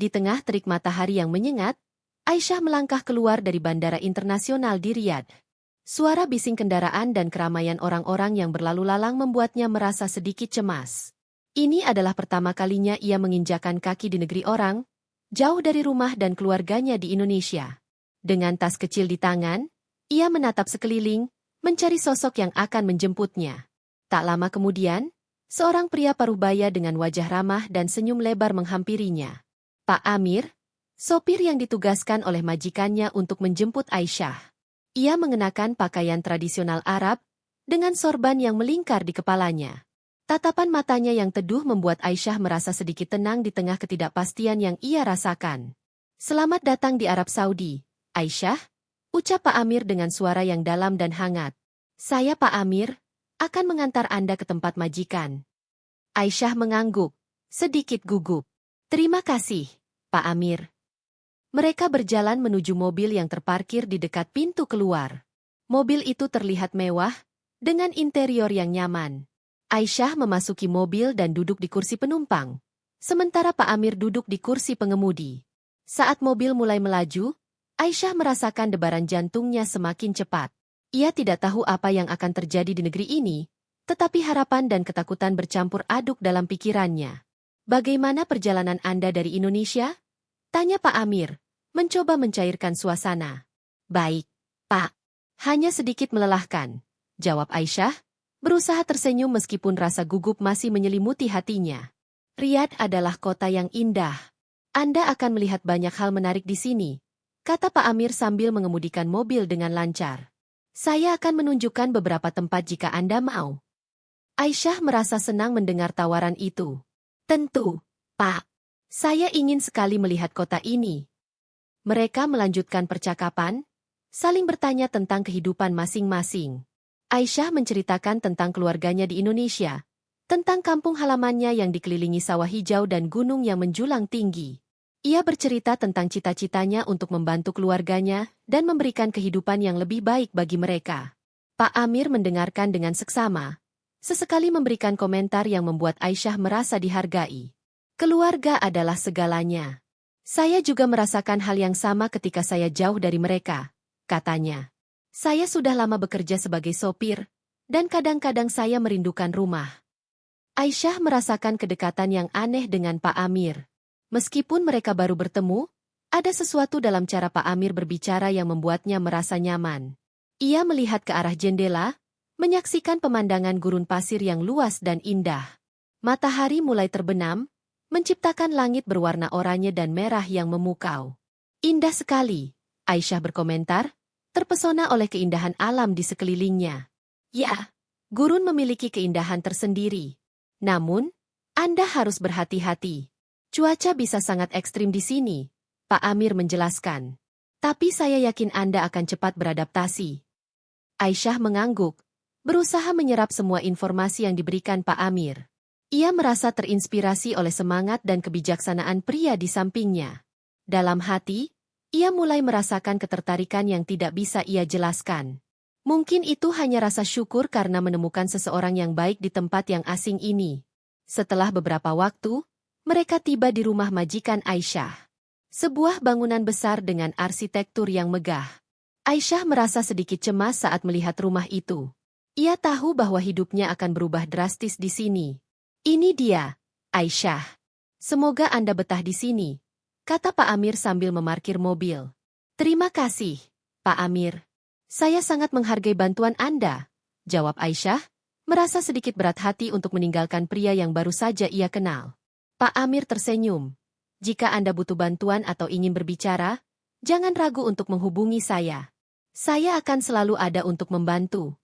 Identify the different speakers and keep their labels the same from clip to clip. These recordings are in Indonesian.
Speaker 1: Di tengah terik matahari yang menyengat, Aisyah melangkah keluar dari Bandara Internasional di Riyadh. Suara bising kendaraan dan keramaian orang-orang yang berlalu lalang membuatnya merasa sedikit cemas. Ini adalah pertama kalinya ia menginjakan kaki di negeri orang, jauh dari rumah dan keluarganya di Indonesia. Dengan tas kecil di tangan, ia menatap sekeliling, mencari sosok yang akan menjemputnya. Tak lama kemudian, seorang pria parubaya dengan wajah ramah dan senyum lebar menghampirinya. Pak Amir, sopir yang ditugaskan oleh majikannya untuk menjemput Aisyah. Ia mengenakan pakaian tradisional Arab, dengan sorban yang melingkar di kepalanya. Tatapan matanya yang teduh membuat Aisyah merasa sedikit tenang di tengah ketidakpastian yang ia rasakan. Selamat datang di Arab Saudi, Aisyah, ucap Pak Amir dengan suara yang dalam dan hangat. Saya Pak Amir, akan mengantar Anda ke tempat majikan. Aisyah mengangguk, sedikit gugup. Terima kasih, Pak Amir. Mereka berjalan menuju mobil yang terparkir di dekat pintu keluar. Mobil itu terlihat mewah, dengan interior yang nyaman. Aisyah memasuki mobil dan duduk di kursi penumpang, sementara Pak Amir duduk di kursi pengemudi. Saat mobil mulai melaju, Aisyah merasakan debaran jantungnya semakin cepat. Ia tidak tahu apa yang akan terjadi di negeri ini, tetapi harapan dan ketakutan bercampur aduk dalam pikirannya. Bagaimana perjalanan Anda dari Indonesia? Tanya Pak Amir, mencoba mencairkan suasana. Baik, Pak. Hanya sedikit melelahkan, jawab Aisyah, berusaha tersenyum meskipun rasa gugup masih menyelimuti hatinya. Riyadh adalah kota yang indah. Anda akan melihat banyak hal menarik di sini, kata Pak Amir sambil mengemudikan mobil dengan lancar. Saya akan menunjukkan beberapa tempat jika Anda mau. Aisyah merasa senang mendengar tawaran itu. Tentu, Pak. Saya ingin sekali melihat kota ini. Mereka melanjutkan percakapan, saling bertanya tentang kehidupan masing-masing. Aisyah menceritakan tentang keluarganya di Indonesia, tentang kampung halamannya yang dikelilingi sawah hijau dan gunung yang menjulang tinggi. Ia bercerita tentang cita-citanya untuk membantu keluarganya dan memberikan kehidupan yang lebih baik bagi mereka. Pak Amir mendengarkan dengan seksama, sesekali memberikan komentar yang membuat Aisyah merasa dihargai. Keluarga adalah segalanya. Saya juga merasakan hal yang sama ketika saya jauh dari mereka, katanya. Saya sudah lama bekerja sebagai sopir, dan kadang-kadang saya merindukan rumah. Aisyah merasakan kedekatan yang aneh dengan Pak Amir. Meskipun mereka baru bertemu, ada sesuatu dalam cara Pak Amir berbicara yang membuatnya merasa nyaman. Ia melihat ke arah jendela, menyaksikan pemandangan gurun pasir yang luas dan indah. Matahari mulai terbenam, menciptakan langit berwarna oranye dan merah yang memukau. Indah sekali, Aisyah berkomentar, terpesona oleh keindahan alam di sekelilingnya. Ya, gurun memiliki keindahan tersendiri. Namun, Anda harus berhati-hati. Cuaca bisa sangat ekstrim di sini, Pak Amir menjelaskan. Tapi saya yakin Anda akan cepat beradaptasi. Aisyah mengangguk, berusaha menyerap semua informasi yang diberikan Pak Amir. Ia merasa terinspirasi oleh semangat dan kebijaksanaan pria di sampingnya. Dalam hati, ia mulai merasakan ketertarikan yang tidak bisa ia jelaskan. Mungkin itu hanya rasa syukur karena menemukan seseorang yang baik di tempat yang asing ini. Setelah beberapa waktu, mereka tiba di rumah majikan Aisyah. Sebuah bangunan besar dengan arsitektur yang megah. Aisyah merasa sedikit cemas saat melihat rumah itu. Ia tahu bahwa hidupnya akan berubah drastis di sini. Ini dia, Aisyah. Semoga Anda betah di sini, kata Pak Amir sambil memarkir mobil. Terima kasih, Pak Amir. Saya sangat menghargai bantuan Anda, jawab Aisyah, merasa sedikit berat hati untuk meninggalkan pria yang baru saja ia kenal. Pak Amir tersenyum. Jika Anda butuh bantuan atau ingin berbicara, jangan ragu untuk menghubungi saya. Saya akan selalu ada untuk membantu.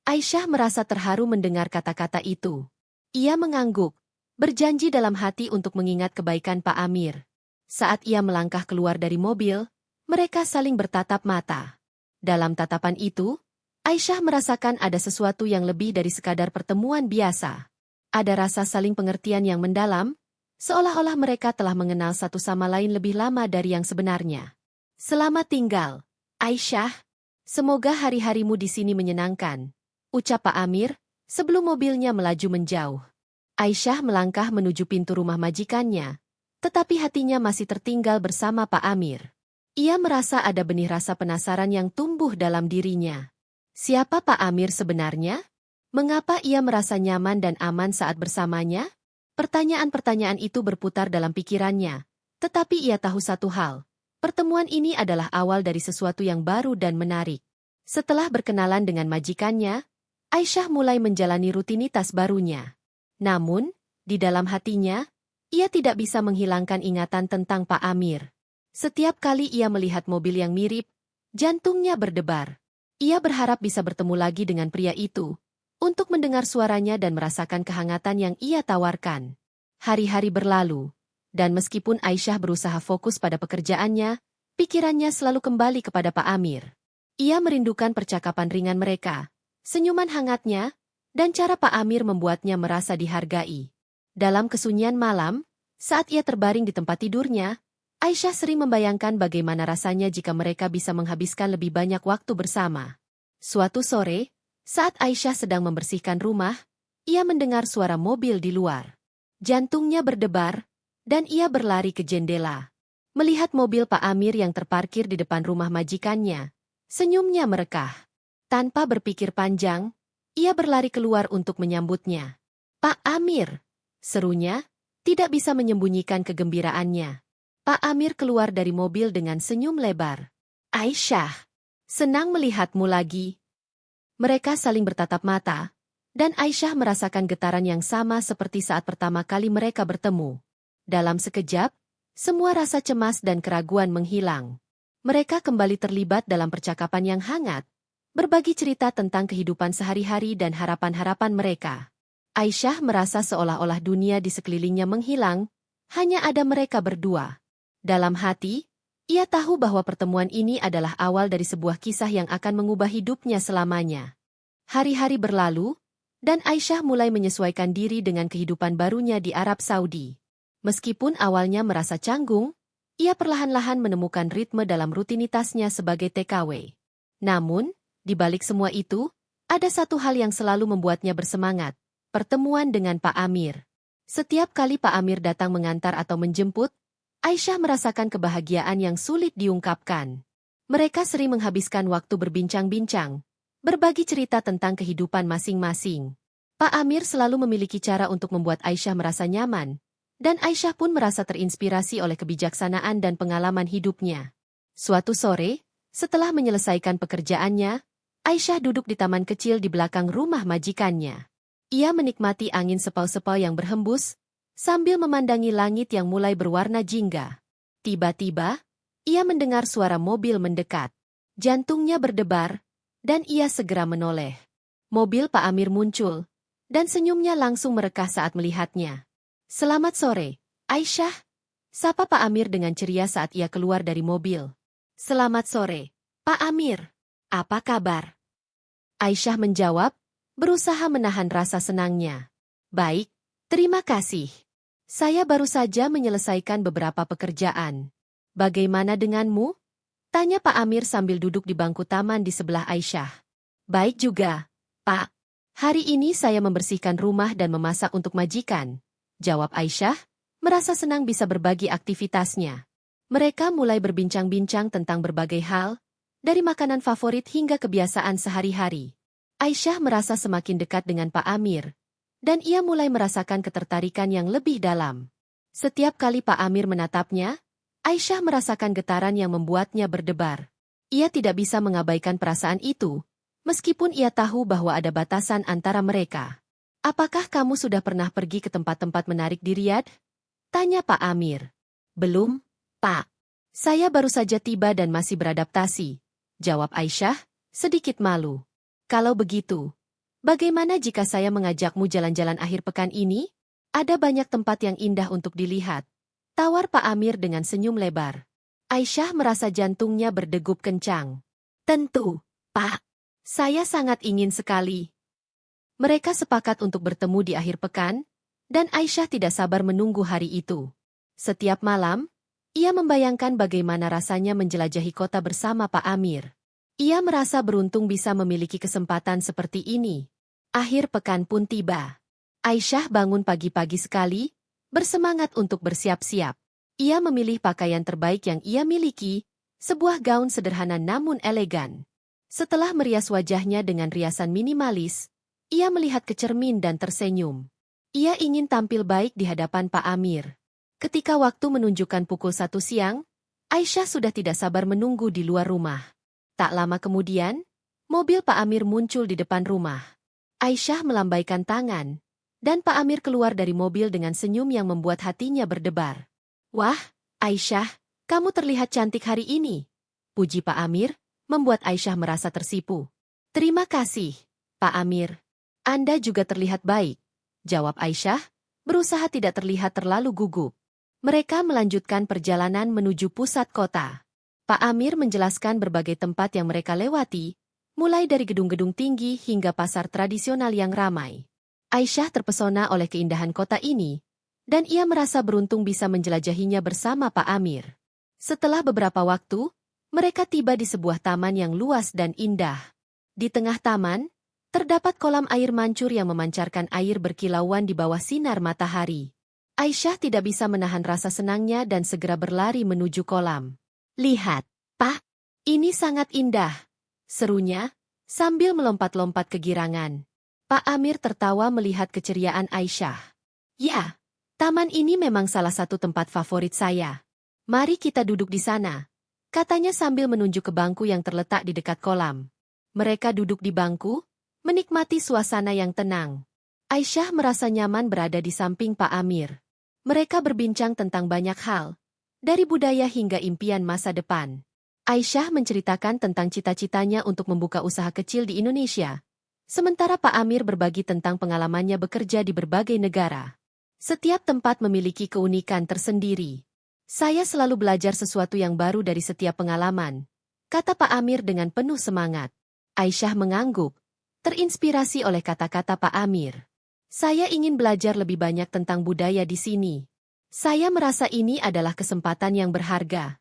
Speaker 1: Aisyah merasa terharu mendengar kata-kata itu. Ia mengangguk, berjanji dalam hati untuk mengingat kebaikan Pak Amir. Saat ia melangkah keluar dari mobil, mereka saling bertatap mata. Dalam tatapan itu, Aisyah merasakan ada sesuatu yang lebih dari sekadar pertemuan biasa. Ada rasa saling pengertian yang mendalam, seolah-olah mereka telah mengenal satu sama lain lebih lama dari yang sebenarnya. Selamat tinggal, Aisyah. Semoga hari-harimu di sini menyenangkan, ucap Pak Amir, sebelum mobilnya melaju menjauh. Aisyah melangkah menuju pintu rumah majikannya, tetapi hatinya masih tertinggal bersama Pak Amir. Ia merasa ada benih rasa penasaran yang tumbuh dalam dirinya. Siapa Pak Amir sebenarnya? Mengapa ia merasa nyaman dan aman saat bersamanya? Pertanyaan-pertanyaan itu berputar dalam pikirannya, tetapi ia tahu satu hal. Pertemuan ini adalah awal dari sesuatu yang baru dan menarik. Setelah berkenalan dengan majikannya, Aisyah mulai menjalani rutinitas barunya. Namun, di dalam hatinya, ia tidak bisa menghilangkan ingatan tentang Pak Amir. Setiap kali ia melihat mobil yang mirip, jantungnya berdebar. Ia berharap bisa bertemu lagi dengan pria itu, untuk mendengar suaranya dan merasakan kehangatan yang ia tawarkan. Hari-hari berlalu, dan meskipun Aisyah berusaha fokus pada pekerjaannya, pikirannya selalu kembali kepada Pak Amir. Ia merindukan percakapan ringan mereka, senyuman hangatnya, dan cara Pak Amir membuatnya merasa dihargai. Dalam kesunyian malam, saat ia terbaring di tempat tidurnya, Aisyah sering membayangkan bagaimana rasanya jika mereka bisa menghabiskan lebih banyak waktu bersama. Suatu sore, saat Aisyah sedang membersihkan rumah, ia mendengar suara mobil di luar. Jantungnya berdebar, dan ia berlari ke jendela. Melihat mobil Pak Amir yang terparkir di depan rumah majikannya, senyumnya merekah. Tanpa berpikir panjang, ia berlari keluar untuk menyambutnya. "Pak Amir!" serunya, tidak bisa menyembunyikan kegembiraannya. Pak Amir keluar dari mobil dengan senyum lebar. "Aisyah, senang melihatmu lagi." Mereka saling bertatap mata, dan Aisyah merasakan getaran yang sama seperti saat pertama kali mereka bertemu. Dalam sekejap, semua rasa cemas dan keraguan menghilang. Mereka kembali terlibat dalam percakapan yang hangat, berbagi cerita tentang kehidupan sehari-hari dan harapan-harapan mereka. Aisyah merasa seolah-olah dunia di sekelilingnya menghilang, hanya ada mereka berdua. Dalam hati, ia tahu bahwa pertemuan ini adalah awal dari sebuah kisah yang akan mengubah hidupnya selamanya. Hari-hari berlalu, dan Aisyah mulai menyesuaikan diri dengan kehidupan barunya di Arab Saudi. Meskipun awalnya merasa canggung, ia perlahan-lahan menemukan ritme dalam rutinitasnya sebagai TKW. Namun, di balik semua itu, ada satu hal yang selalu membuatnya bersemangat, pertemuan dengan Pak Amir. Setiap kali Pak Amir datang mengantar atau menjemput, Aisyah merasakan kebahagiaan yang sulit diungkapkan. Mereka sering menghabiskan waktu berbincang-bincang, berbagi cerita tentang kehidupan masing-masing. Pak Amir selalu memiliki cara untuk membuat Aisyah merasa nyaman, dan Aisyah pun merasa terinspirasi oleh kebijaksanaan dan pengalaman hidupnya. Suatu sore, setelah menyelesaikan pekerjaannya, Aisyah duduk di taman kecil di belakang rumah majikannya. Ia menikmati angin sepau-sepau yang berhembus, sambil memandangi langit yang mulai berwarna jingga. Tiba-tiba, ia mendengar suara mobil mendekat. Jantungnya berdebar, dan ia segera menoleh. Mobil Pak Amir muncul, dan senyumnya langsung merekah saat melihatnya. "Selamat sore, Aisyah," sapa Pak Amir dengan ceria saat ia keluar dari mobil. "Selamat sore, Pak Amir. Apa kabar?" Aisyah menjawab, berusaha menahan rasa senangnya. "Baik, terima kasih. Saya baru saja menyelesaikan beberapa pekerjaan. Bagaimana denganmu?" tanya Pak Amir sambil duduk di bangku taman di sebelah Aisyah. "Baik juga, Pak. Hari ini saya membersihkan rumah dan memasak untuk majikan," jawab Aisyah, merasa senang bisa berbagi aktivitasnya. Mereka mulai berbincang-bincang tentang berbagai hal, dari makanan favorit hingga kebiasaan sehari-hari. Aisyah merasa semakin dekat dengan Pak Amir, dan ia mulai merasakan ketertarikan yang lebih dalam. Setiap kali Pak Amir menatapnya, Aisyah merasakan getaran yang membuatnya berdebar. Ia tidak bisa mengabaikan perasaan itu, meskipun ia tahu bahwa ada batasan antara mereka. "Apakah kamu sudah pernah pergi ke tempat-tempat menarik di Riyadh?" tanya Pak Amir. "Belum, Pak. Saya baru saja tiba dan masih beradaptasi," jawab Aisyah, sedikit malu. "Kalau begitu, bagaimana jika saya mengajakmu jalan-jalan akhir pekan ini? Ada banyak tempat yang indah untuk dilihat," tawar Pak Amir dengan senyum lebar. Aisyah merasa jantungnya berdegup kencang. "Tentu, Pak. Saya sangat ingin sekali." Mereka sepakat untuk bertemu di akhir pekan, dan Aisyah tidak sabar menunggu hari itu. Setiap malam, ia membayangkan bagaimana rasanya menjelajahi kota bersama Pak Amir. Ia merasa beruntung bisa memiliki kesempatan seperti ini. Akhir pekan pun tiba. Aisyah bangun pagi-pagi sekali, bersemangat untuk bersiap-siap. Ia memilih pakaian terbaik yang ia miliki, sebuah gaun sederhana namun elegan. Setelah merias wajahnya dengan riasan minimalis, ia melihat ke cermin dan tersenyum. Ia ingin tampil baik di hadapan Pak Amir. Ketika waktu menunjukkan pukul 1 siang, Aisyah sudah tidak sabar menunggu di luar rumah. Tak lama kemudian, mobil Pak Amir muncul di depan rumah. Aisyah melambaikan tangan, dan Pak Amir keluar dari mobil dengan senyum yang membuat hatinya berdebar. "Wah, Aisyah, kamu terlihat cantik hari ini," puji Pak Amir, membuat Aisyah merasa tersipu. "Terima kasih, Pak Amir. Anda juga terlihat baik," jawab Aisyah, berusaha tidak terlihat terlalu gugup. Mereka melanjutkan perjalanan menuju pusat kota. Pak Amir menjelaskan berbagai tempat yang mereka lewati, mulai dari gedung-gedung tinggi hingga pasar tradisional yang ramai. Aisyah terpesona oleh keindahan kota ini, dan ia merasa beruntung bisa menjelajahinya bersama Pak Amir. Setelah beberapa waktu, mereka tiba di sebuah taman yang luas dan indah. Di tengah taman, terdapat kolam air mancur yang memancarkan air berkilauan di bawah sinar matahari. Aisyah tidak bisa menahan rasa senangnya dan segera berlari menuju kolam. "Lihat, Pak, ini sangat indah," serunya, sambil melompat-lompat kegirangan. Pak Amir tertawa melihat keceriaan Aisyah. "Ya, taman ini memang salah satu tempat favorit saya. Mari kita duduk di sana," katanya sambil menunjuk ke bangku yang terletak di dekat kolam. Mereka duduk di bangku, menikmati suasana yang tenang. Aisyah merasa nyaman berada di samping Pak Amir. Mereka berbincang tentang banyak hal, dari budaya hingga impian masa depan. Aisyah menceritakan tentang cita-citanya untuk membuka usaha kecil di Indonesia, sementara Pak Amir berbagi tentang pengalamannya bekerja di berbagai negara. Setiap tempat memiliki keunikan tersendiri. "Saya selalu belajar sesuatu yang baru dari setiap pengalaman," kata Pak Amir dengan penuh semangat. Aisyah mengangguk, terinspirasi oleh kata-kata Pak Amir. "Saya ingin belajar lebih banyak tentang budaya di sini. Saya merasa ini adalah kesempatan yang berharga."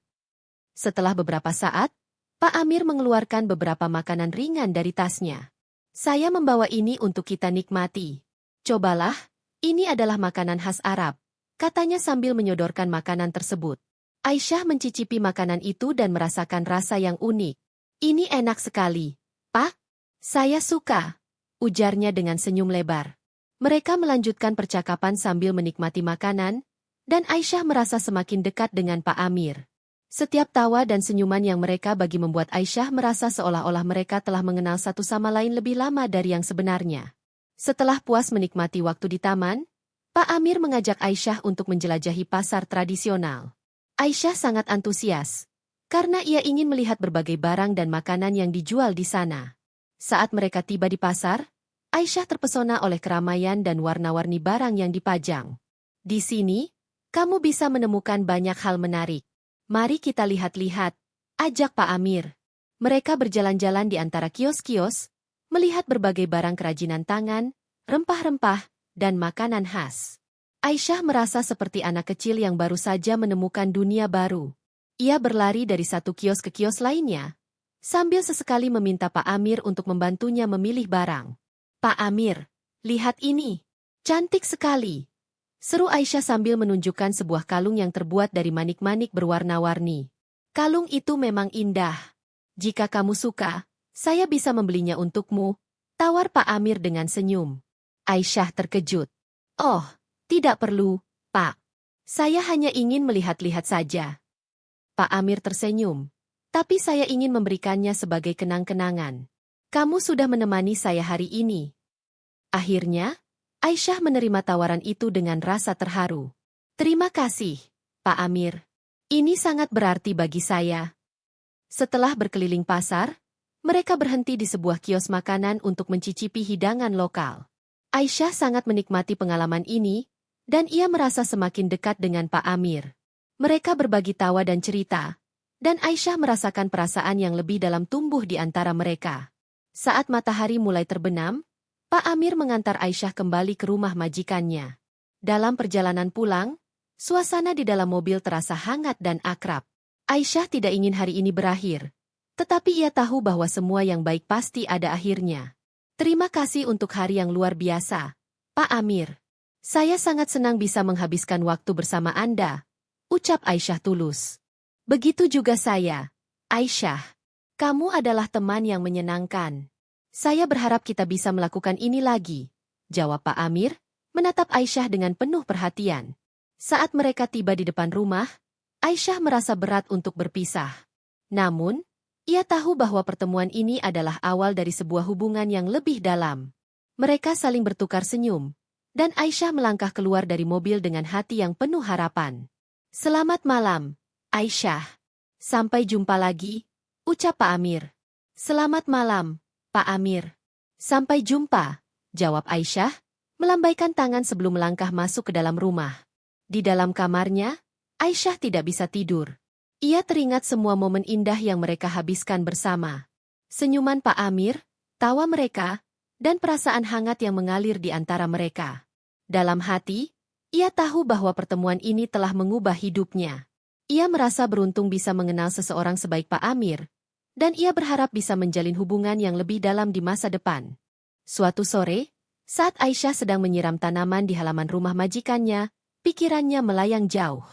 Speaker 1: Setelah beberapa saat, Pak Amir mengeluarkan beberapa makanan ringan dari tasnya. "Saya membawa ini untuk kita nikmati. Cobalah, ini adalah makanan khas Arab," katanya sambil menyodorkan makanan tersebut. Aisyah mencicipi makanan itu dan merasakan rasa yang unik. "Ini enak sekali, Pak. Saya suka," ujarnya dengan senyum lebar. Mereka melanjutkan percakapan sambil menikmati makanan, dan Aisyah merasa semakin dekat dengan Pak Amir. Setiap tawa dan senyuman yang mereka bagi membuat Aisyah merasa seolah-olah mereka telah mengenal satu sama lain lebih lama dari yang sebenarnya. Setelah puas menikmati waktu di taman, Pak Amir mengajak Aisyah untuk menjelajahi pasar tradisional. Aisyah sangat antusias, karena ia ingin melihat berbagai barang dan makanan yang dijual di sana. Saat mereka tiba di pasar, Aisyah terpesona oleh keramaian dan warna-warni barang yang dipajang. "Di sini, kamu bisa menemukan banyak hal menarik. Mari kita lihat-lihat," ajak Pak Amir. Mereka berjalan-jalan di antara kios-kios, melihat berbagai barang kerajinan tangan, rempah-rempah, dan makanan khas. Aisyah merasa seperti anak kecil yang baru saja menemukan dunia baru. Ia berlari dari satu kios ke kios lainnya, sambil sesekali meminta Pak Amir untuk membantunya memilih barang. "Pak Amir, lihat ini. Cantik sekali," seru Aisyah sambil menunjukkan sebuah kalung yang terbuat dari manik-manik berwarna-warni. "Kalung itu memang indah. Jika kamu suka, saya bisa membelinya untukmu," tawar Pak Amir dengan senyum. Aisyah terkejut. "Oh, tidak perlu, Pak. Saya hanya ingin melihat-lihat saja." Pak Amir tersenyum. "Tapi saya ingin memberikannya sebagai kenang-kenangan. Kamu sudah menemani saya hari ini." Akhirnya, Aisyah menerima tawaran itu dengan rasa terharu. "Terima kasih, Pak Amir. Ini sangat berarti bagi saya." Setelah berkeliling pasar, mereka berhenti di sebuah kios makanan untuk mencicipi hidangan lokal. Aisyah sangat menikmati pengalaman ini, dan ia merasa semakin dekat dengan Pak Amir. Mereka berbagi tawa dan cerita, dan Aisyah merasakan perasaan yang lebih dalam tumbuh di antara mereka. Saat matahari mulai terbenam, Pak Amir mengantar Aisyah kembali ke rumah majikannya. Dalam perjalanan pulang, suasana di dalam mobil terasa hangat dan akrab. Aisyah tidak ingin hari ini berakhir, tetapi ia tahu bahwa semua yang baik pasti ada akhirnya. "Terima kasih untuk hari yang luar biasa, Pak Amir. Saya sangat senang bisa menghabiskan waktu bersama Anda," ucap Aisyah tulus. Begitu juga saya, Aisyah. Kamu adalah teman yang menyenangkan. Saya berharap kita bisa melakukan ini lagi, jawab Pak Amir, menatap Aisyah dengan penuh perhatian. Saat mereka tiba di depan rumah, Aisyah merasa berat untuk berpisah. Namun, ia tahu bahwa pertemuan ini adalah awal dari sebuah hubungan yang lebih dalam. Mereka saling bertukar senyum, dan Aisyah melangkah keluar dari mobil dengan hati yang penuh harapan. Selamat malam, Aisyah. Sampai jumpa lagi, ucap Pak Amir. Selamat malam, Pak Amir. Sampai jumpa, jawab Aisyah, melambaikan tangan sebelum melangkah masuk ke dalam rumah. Di dalam kamarnya, Aisyah tidak bisa tidur. Ia teringat semua momen indah yang mereka habiskan bersama. Senyuman Pak Amir, tawa mereka, dan perasaan hangat yang mengalir di antara mereka. Dalam hati, ia tahu bahwa pertemuan ini telah mengubah hidupnya. Ia merasa beruntung bisa mengenal seseorang sebaik Pak Amir, dan ia berharap bisa menjalin hubungan yang lebih dalam di masa depan. Suatu sore, saat Aisyah sedang menyiram tanaman di halaman rumah majikannya, pikirannya melayang jauh.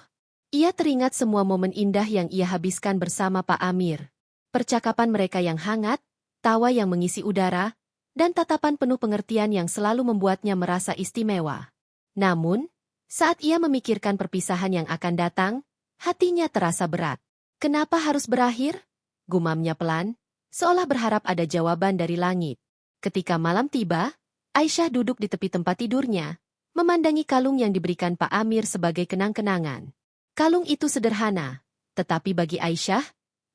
Speaker 1: Ia teringat semua momen indah yang ia habiskan bersama Pak Amir. Percakapan mereka yang hangat, tawa yang mengisi udara, dan tatapan penuh pengertian yang selalu membuatnya merasa istimewa. Namun, saat ia memikirkan perpisahan yang akan datang, hatinya terasa berat. Kenapa harus berakhir? Gumamnya pelan, seolah berharap ada jawaban dari langit. Ketika malam tiba, Aisyah duduk di tepi tempat tidurnya, memandangi kalung yang diberikan Pak Amir sebagai kenang-kenangan. Kalung itu sederhana, tetapi bagi Aisyah,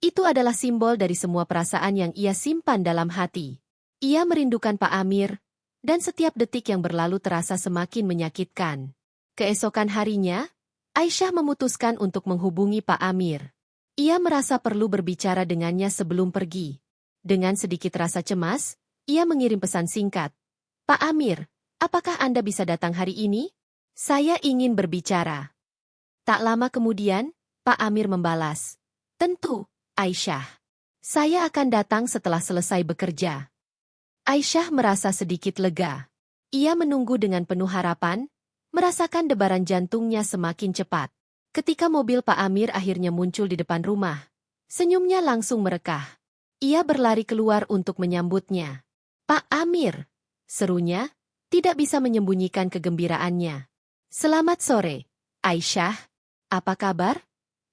Speaker 1: itu adalah simbol dari semua perasaan yang ia simpan dalam hati. Ia merindukan Pak Amir, dan setiap detik yang berlalu terasa semakin menyakitkan. Keesokan harinya, Aisyah memutuskan untuk menghubungi Pak Amir. Ia merasa perlu berbicara dengannya sebelum pergi. Dengan sedikit rasa cemas, ia mengirim pesan singkat. Pak Amir, apakah Anda bisa datang hari ini? Saya ingin berbicara. Tak lama kemudian, Pak Amir membalas. Tentu, Aisyah. Saya akan datang setelah selesai bekerja. Aisyah merasa sedikit lega. Ia menunggu dengan penuh harapan, merasakan debaran jantungnya semakin cepat. Ketika mobil Pak Amir akhirnya muncul di depan rumah, senyumnya langsung merekah. Ia berlari keluar untuk menyambutnya. Pak Amir, serunya, tidak bisa menyembunyikan kegembiraannya. Selamat sore, Aisyah. Apa kabar?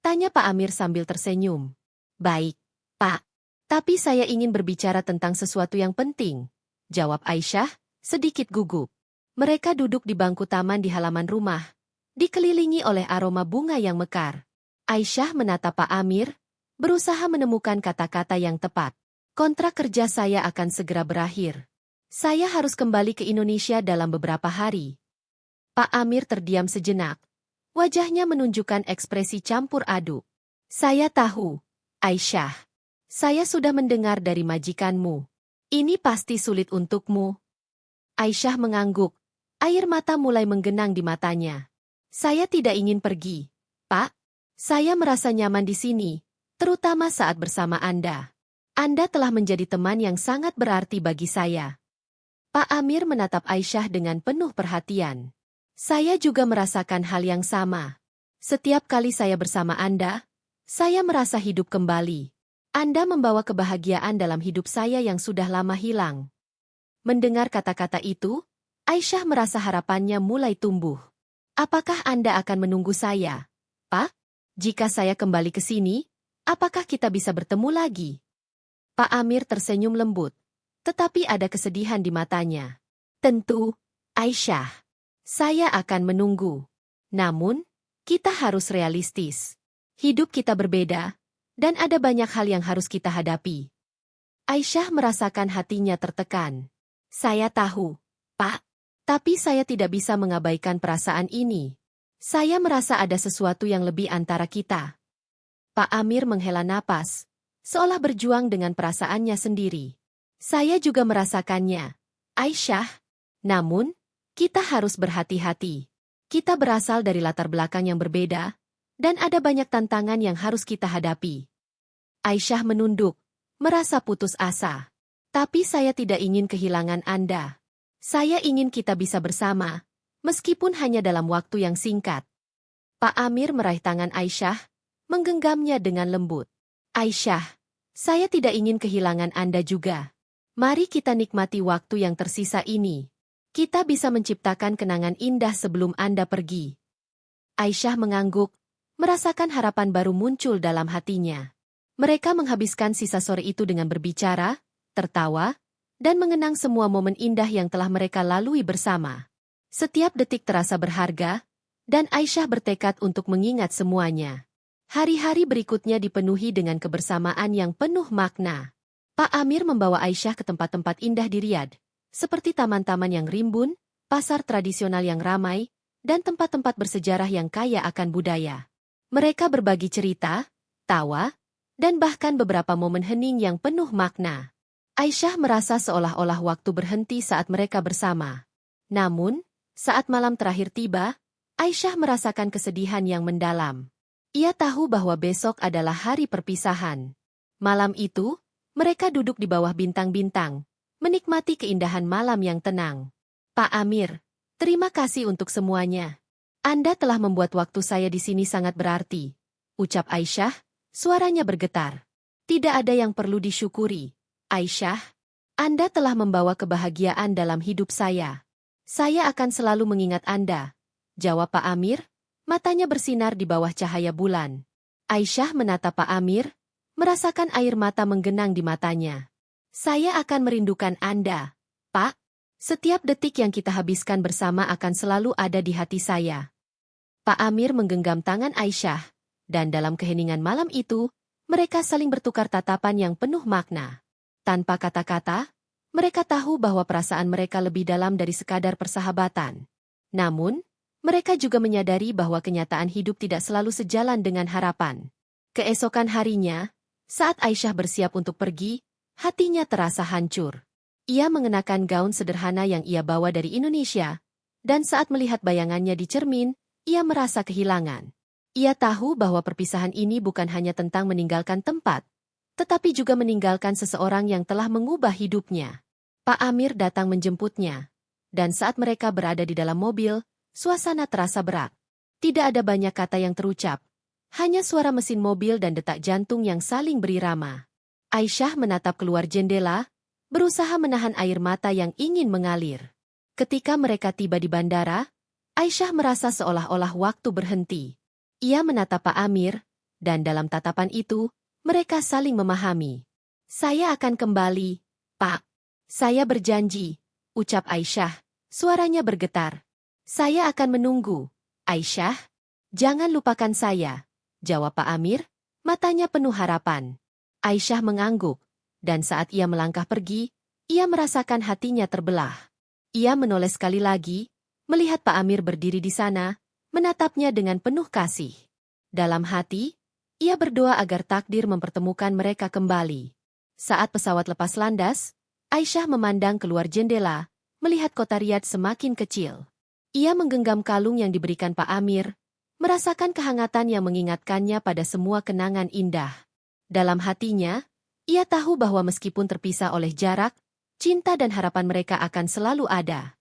Speaker 1: Tanya Pak Amir sambil tersenyum. Baik, Pak. Tapi saya ingin berbicara tentang sesuatu yang penting, jawab Aisyah, sedikit gugup. Mereka duduk di bangku taman di halaman rumah, dikelilingi oleh aroma bunga yang mekar. Aisyah menatap Pak Amir, berusaha menemukan kata-kata yang tepat. Kontrak kerja saya akan segera berakhir. Saya harus kembali ke Indonesia dalam beberapa hari. Pak Amir terdiam sejenak. Wajahnya menunjukkan ekspresi campur aduk. Saya tahu, Aisyah. Saya sudah mendengar dari majikanmu. Ini pasti sulit untukmu. Aisyah mengangguk. Air mata mulai menggenang di matanya. Saya tidak ingin pergi, Pak. Saya merasa nyaman di sini, terutama saat bersama Anda. Anda telah menjadi teman yang sangat berarti bagi saya. Pak Amir menatap Aisyah dengan penuh perhatian. Saya juga merasakan hal yang sama. Setiap kali saya bersama Anda, saya merasa hidup kembali. Anda membawa kebahagiaan dalam hidup saya yang sudah lama hilang. Mendengar kata-kata itu, Aisyah merasa harapannya mulai tumbuh. Apakah Anda akan menunggu saya, Pak? Jika saya kembali ke sini, apakah kita bisa bertemu lagi? Pak Amir tersenyum lembut, tetapi ada kesedihan di matanya. Tentu, Aisyah. Saya akan menunggu. Namun, kita harus realistis. Hidup kita berbeda, dan ada banyak hal yang harus kita hadapi. Aisyah merasakan hatinya tertekan. Saya tahu, Pak. Tapi saya tidak bisa mengabaikan perasaan ini. Saya merasa ada sesuatu yang lebih antara kita. Pak Amir menghela napas, seolah berjuang dengan perasaannya sendiri. Saya juga merasakannya, Aisyah. Namun, kita harus berhati-hati. Kita berasal dari latar belakang yang berbeda, dan ada banyak tantangan yang harus kita hadapi. Aisyah menunduk, merasa putus asa. Tapi saya tidak ingin kehilangan Anda. Saya ingin kita bisa bersama, meskipun hanya dalam waktu yang singkat. Pak Amir meraih tangan Aisyah, menggenggamnya dengan lembut. Aisyah, saya tidak ingin kehilangan Anda juga. Mari kita nikmati waktu yang tersisa ini. Kita bisa menciptakan kenangan indah sebelum Anda pergi. Aisyah mengangguk, merasakan harapan baru muncul dalam hatinya. Mereka menghabiskan sisa sore itu dengan berbicara, tertawa, dan mengenang semua momen indah yang telah mereka lalui bersama. Setiap detik terasa berharga, dan Aisyah bertekad untuk mengingat semuanya. Hari-hari berikutnya dipenuhi dengan kebersamaan yang penuh makna. Pak Amir membawa Aisyah ke tempat-tempat indah di Riyadh, seperti taman-taman yang rimbun, pasar tradisional yang ramai, dan tempat-tempat bersejarah yang kaya akan budaya. Mereka berbagi cerita, tawa, dan bahkan beberapa momen hening yang penuh makna. Aisyah merasa seolah-olah waktu berhenti saat mereka bersama. Namun, saat malam terakhir tiba, Aisyah merasakan kesedihan yang mendalam. Ia tahu bahwa besok adalah hari perpisahan. Malam itu, mereka duduk di bawah bintang-bintang, menikmati keindahan malam yang tenang. Pak Amir, terima kasih untuk semuanya. Anda telah membuat waktu saya di sini sangat berarti, ucap Aisyah, suaranya bergetar. Tidak ada yang perlu disyukuri, Aisyah. Anda telah membawa kebahagiaan dalam hidup saya. Saya akan selalu mengingat Anda, jawab Pak Amir, matanya bersinar di bawah cahaya bulan. Aisyah menatap Pak Amir, merasakan air mata menggenang di matanya. Saya akan merindukan Anda, Pak. Setiap detik yang kita habiskan bersama akan selalu ada di hati saya. Pak Amir menggenggam tangan Aisyah, dan dalam keheningan malam itu, mereka saling bertukar tatapan yang penuh makna. Tanpa kata-kata, mereka tahu bahwa perasaan mereka lebih dalam dari sekadar persahabatan. Namun, mereka juga menyadari bahwa kenyataan hidup tidak selalu sejalan dengan harapan. Keesokan harinya, saat Aisyah bersiap untuk pergi, hatinya terasa hancur. Ia mengenakan gaun sederhana yang ia bawa dari Indonesia, dan saat melihat bayangannya di cermin, ia merasa kehilangan. Ia tahu bahwa perpisahan ini bukan hanya tentang meninggalkan tempat, tetapi juga meninggalkan seseorang yang telah mengubah hidupnya. Pak Amir datang menjemputnya, dan saat mereka berada di dalam mobil, suasana terasa berat. Tidak ada banyak kata yang terucap, hanya suara mesin mobil dan detak jantung yang saling berirama. Aisyah menatap keluar jendela, berusaha menahan air mata yang ingin mengalir. Ketika mereka tiba di bandara, Aisyah merasa seolah-olah waktu berhenti. Ia menatap Pak Amir, dan dalam tatapan itu, mereka saling memahami. Saya akan kembali, Pak. Saya berjanji, ucap Aisyah, suaranya bergetar. Saya akan menunggu, Aisyah. Jangan lupakan saya, jawab Pak Amir, matanya penuh harapan. Aisyah mengangguk, dan saat ia melangkah pergi, ia merasakan hatinya terbelah. Ia menoleh sekali lagi, melihat Pak Amir berdiri di sana, menatapnya dengan penuh kasih. Dalam hati, ia berdoa agar takdir mempertemukan mereka kembali. Saat pesawat lepas landas, Aisyah memandang keluar jendela, melihat kota Riyadh semakin kecil. Ia menggenggam kalung yang diberikan Pak Amir, merasakan kehangatan yang mengingatkannya pada semua kenangan indah. Dalam hatinya, ia tahu bahwa meskipun terpisah oleh jarak, cinta dan harapan mereka akan selalu ada.